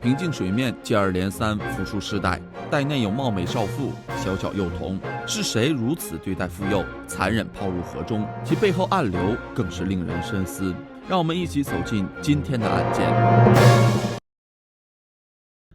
平静水面接二连三浮出尸袋，袋内有貌美少妇、小小幼童，是谁如此对待妇幼，残忍抛入河中？其背后暗流更是令人深思。让我们一起走进今天的案件。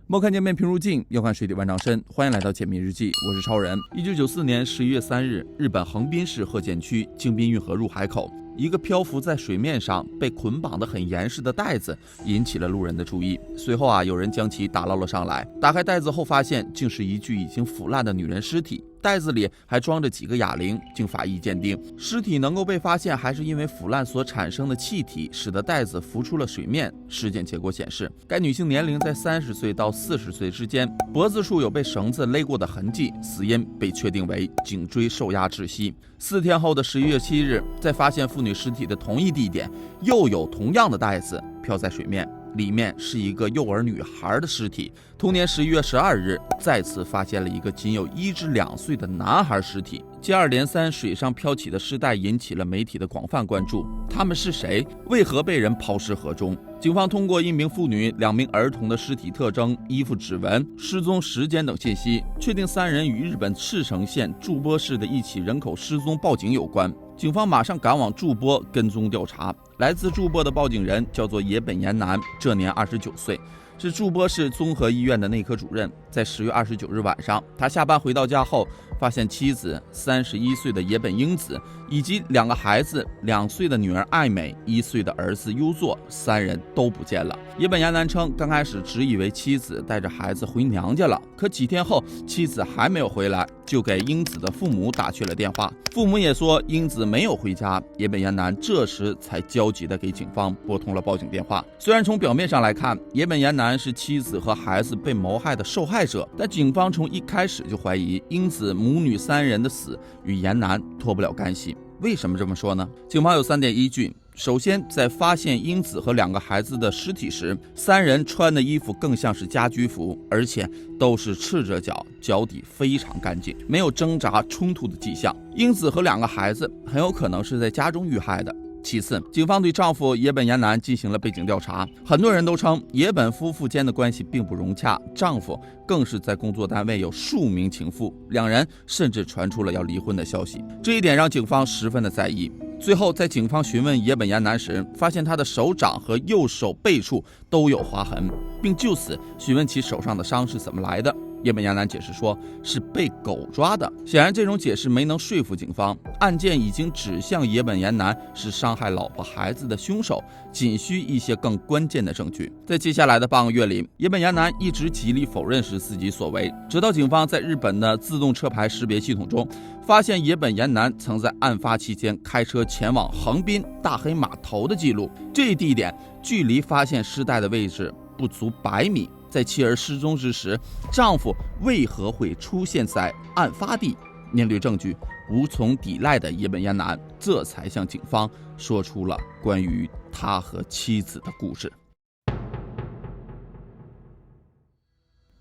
莫看见面平如镜，要看水底万丈深。欢迎来到解密日记，我是超人。1994年11月3日，日本横滨市鹤见区京滨运河入海口，一个漂浮在水面上被捆绑得很严实的袋子引起了路人的注意。随后有人将其打捞了上来。打开袋子后，发现竟是一具已经腐烂的女人尸体。袋子里还装着几个哑铃，经法医鉴定，尸体能够被发现，还是因为腐烂所产生的气体使得袋子浮出了水面。尸检结果显示，该女性年龄在30岁到40岁之间，脖子处有被绳子勒过的痕迹，死因被确定为颈椎受压窒息。4天后的11月7日，在发现妇女尸体的同一地点，又有同样的袋子漂在水面，里面是一个幼儿女孩的尸体。同年11月12日，再次发现了一个仅有1至2岁的男孩尸体。接二连三水上飘起的尸袋引起了媒体的广泛关注。他们是谁？为何被人抛尸河中？警方通过1名妇女、2名儿童的尸体特征、衣服指纹、失踪时间等信息，确定3人与日本赤城县筑波市的一起人口失踪报警有关。警方马上赶往筑波跟踪调查。来自筑波的报警人叫做野本延男，这年29岁，是筑波市综合医院的内科主任。在10月29日晚上，他下班回到家后，发现妻子31岁的野本英子以及2个孩子，2岁的女儿爱美，1岁的儿子优作，3人都不见了。野本延男称，刚开始只以为妻子带着孩子回娘家了，可几天后妻子还没有回来，就给英子的父母打去了电话，父母也说英子没有回家。野本延男这时才焦急地给警方拨通了报警电话。虽然从表面上来看，野本延男是妻子和孩子被谋害的受害者，但警方从一开始就怀疑英子母女3人的死与延男脱不了干系。为什么这么说呢？警方有3点依据。首先，在发现英子和2个孩子的尸体时，3人穿的衣服更像是家居服，而且都是赤着脚，脚底非常干净，没有挣扎冲突的迹象。英子和2个孩子很有可能是在家中遇害的。其次，警方对丈夫野本延男进行了背景调查，很多人都称野本夫妇间的关系并不融洽，丈夫更是在工作单位有数名情妇，2人甚至传出了要离婚的消息。这一点让警方十分的在意。最后，在警方询问野本延男时，发现他的手掌和右手背处都有划痕，并就此询问其手上的伤是怎么来的。野本延男解释说是被狗抓的。显然这种解释没能说服警方，案件已经指向野本延男是伤害老婆孩子的凶手，仅需一些更关键的证据。在接下来的半个月里，野本延男一直极力否认是自己所为，直到警方在日本的自动车牌识别系统中发现野本延男曾在案发期间开车前往横滨大黑码头的记录。这一地点距离发现尸袋的位置不足100米。在妻儿失踪之时，丈夫为何会出现在案发地？面对证据无从抵赖的野本延男，这才向警方说出了关于他和妻子的故事。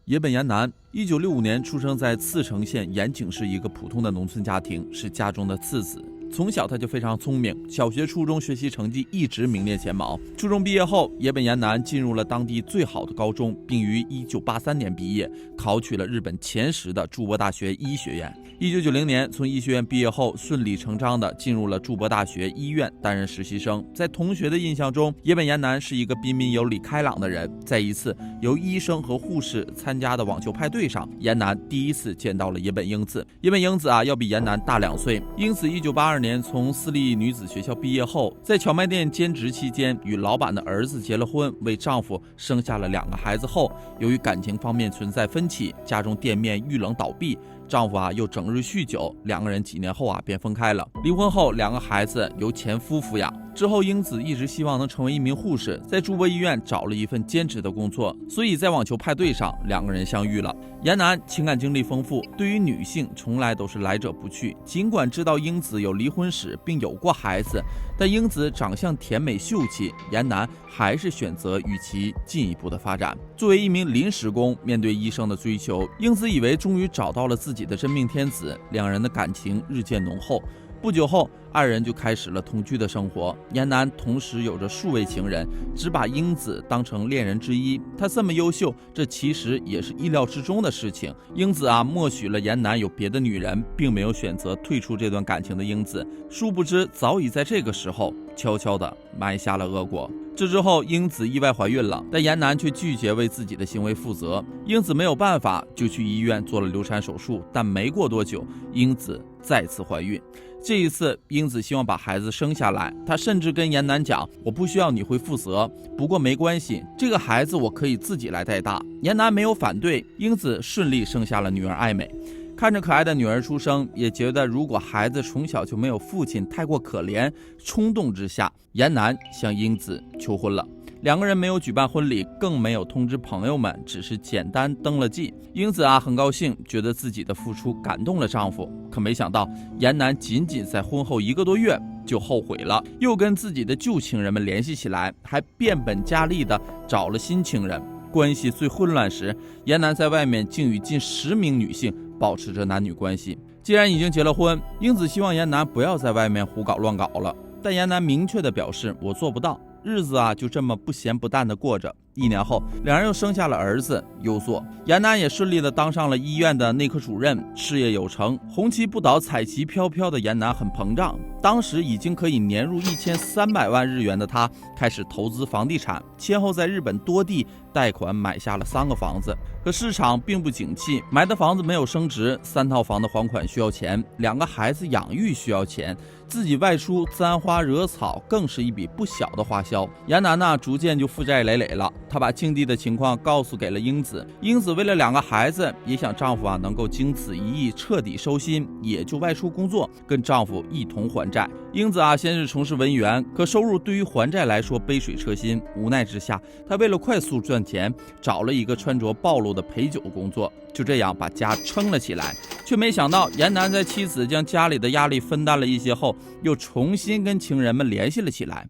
野本延男1965年出生在茨城县岩井市一个普通的农村家庭，是家中的次子。从小他就非常聪明，小学、初中学习成绩一直名列前茅。初中毕业后，野本延男进入了当地最好的高中，并于1983年毕业，考取了日本前10的筑波大学医学院。1990年从医学院毕业后，顺理成章地进入了筑波大学医院担任实习生。在同学的印象中，野本延男是一个彬彬有礼、开朗的人。在一次由医生和护士参加的网球派对上，延男第一次见到了野本英子。野本英子要比延男大2岁。英子1982年从私立女子学校毕业后，在荞麦店兼职期间与老板的儿子结了婚，为丈夫生下了2个孩子后，由于感情方面存在分歧，家中店面遇冷倒闭，丈夫又整日酗酒，2个人几年后便分开了。离婚后，2个孩子由前夫抚养。之后，英子一直希望能成为一名护士，在筑波医院找了一份兼职的工作，所以在网球派对上2个人相遇了。延男情感经历丰富，对于女性从来都是来者不拒。尽管知道英子有离婚史并有过孩子，但英子长相甜美秀气，延男还是选择与其进一步的发展。作为一名临时工，面对医生的追求，英子以为终于找到了自己的真命天子，2人的感情日渐浓厚。不久后，二人就开始了同居的生活。严南同时有着数位情人，只把英子当成恋人之一。他这么优秀，这其实也是意料之中的事情。英子默许了严南有别的女人，并没有选择退出这段感情的英子，殊不知早已在这个时候悄悄地埋下了恶果。这之后，英子意外怀孕了，但严南却拒绝为自己的行为负责。英子没有办法，就去医院做了流产手术，但没过多久，英子再次怀孕。这一次，英子希望把孩子生下来，她甚至跟严南讲：“我不需要你会负责，不过没关系，这个孩子我可以自己来带大。”严南没有反对，英子顺利生下了女儿爱美。看着可爱的女儿出生，也觉得如果孩子从小就没有父亲，太过可怜。冲动之下，严南向英子求婚了。两个人没有举办婚礼，更没有通知朋友们，只是简单登了记。英子很高兴，觉得自己的付出感动了丈夫。可没想到，严南仅仅在婚后1个多月就后悔了，又跟自己的旧情人们联系起来，还变本加厉地找了新情人。关系最混乱时，严南在外面竟与近10名女性保持着男女关系。既然已经结了婚，英子希望严南不要在外面胡搞乱搞了，但严南明确地表示：“我做不到。”日子就这么不咸不淡地过着。1年后，两人又生下了儿子优作。严南也顺利地当上了医院的内科主任，事业有成。红旗不倒，彩旗飘飘的严南很膨胀。当时已经可以年入1300万日元的他，开始投资房地产，先后在日本多地贷款买下了3个房子。可市场并不景气，买的房子没有升值，3套房的还款需要钱，2个孩子养育需要钱，自己外出簪花惹草更是一笔不小的花销。严南逐渐就负债累累了。他把境地的情况告诉给了英子，英子为了2个孩子，也想丈夫能够经此一役彻底收心，也就外出工作，跟丈夫一同还债。英子先是从事文员，可收入对于还债来说杯水车薪。无奈之下，他为了快速赚钱，找了一个穿着暴露的陪酒工作，就这样把家撑了起来。却没想到，严南在妻子将家里的压力分担了一些后，又重新跟情人们联系了起来。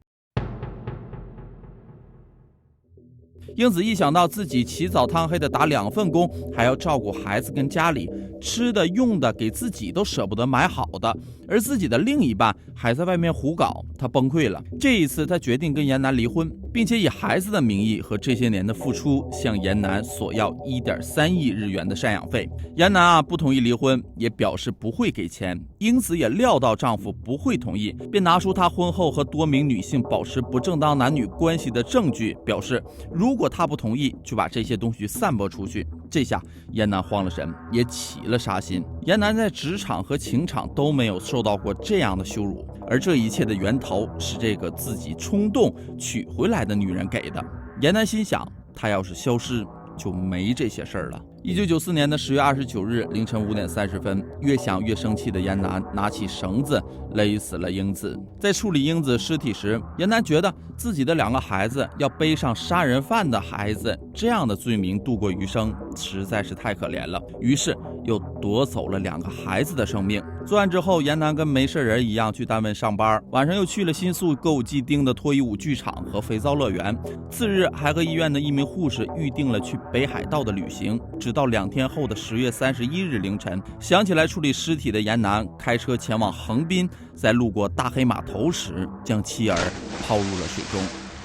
英子一想到自己起早贪黑的打2份工，还要照顾孩子跟家里，吃的用的给自己都舍不得买好的，而自己的另一半还在外面胡搞，她崩溃了。这一次她决定跟严南离婚，并且以孩子的名义和这些年的付出向严南索要1.3亿日元的赡养费。严南不同意离婚，也表示不会给钱。英子也料到丈夫不会同意，便拿出她婚后和多名女性保持不正当男女关系的证据，表示如果他不同意，就把这些东西散播出去。这下严南慌了神，也起了杀心。严南在职场和情场都没有受到过这样的羞辱，而这一切的源头是这个自己冲动娶回来的女人给的。严南心想，她要是消失，就没这些事儿了。1994年的10月29日凌晨5点30分，越想越生气的严南拿起绳子勒死了英子。在处理英子尸体时，严南觉得自己的2个孩子要背上杀人犯的孩子这样的罪名度过余生，实在是太可怜了，于是又夺走了2个孩子的生命。作案之后，严南跟没事人一样去单位上班，晚上又去了新宿歌舞伎町的脱衣舞剧场和肥皂乐园，次日还和医院的一名护士预定了去北海道的旅行。直到2天后的10月31日凌晨，想起来处理尸体的严南开车前往横滨，在路过大黑码头时将妻儿抛入了水中。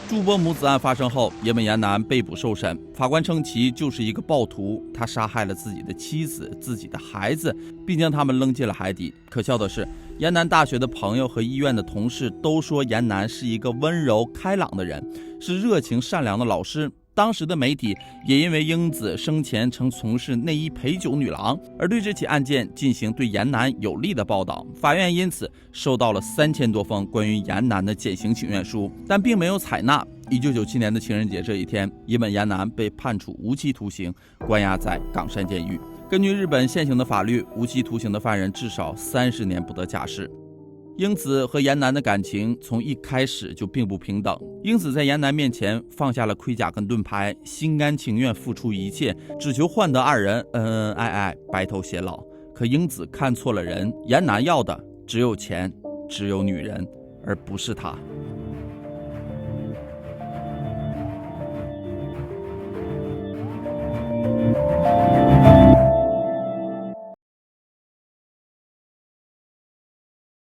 筑波母子案发生后，也本严南被捕受审，法官称其就是一个暴徒，他杀害了自己的妻子、自己的孩子，并将他们扔进了海底。可笑的是，严南大学的朋友和医院的同事都说严南是一个温柔开朗的人，是热情善良的老师。当时的媒体也因为英子生前曾从事内衣陪酒女郎，而对这起案件进行对严南有利的报道。法院因此收到了3000多封关于严南的减刑请愿书，但并没有采纳。1997年的情人节这一天，也本严南被判处无期徒刑，关押在冈山监狱。根据日本现行的法律，无期徒刑的犯人至少30年不得假释。英子和严南的感情从一开始就并不平等。英子在严南面前放下了盔甲跟盾牌，心甘情愿付出一切，只求换得2人恩恩爱爱，白头偕老。可英子看错了人，严南要的只有钱，只有女人，而不是他。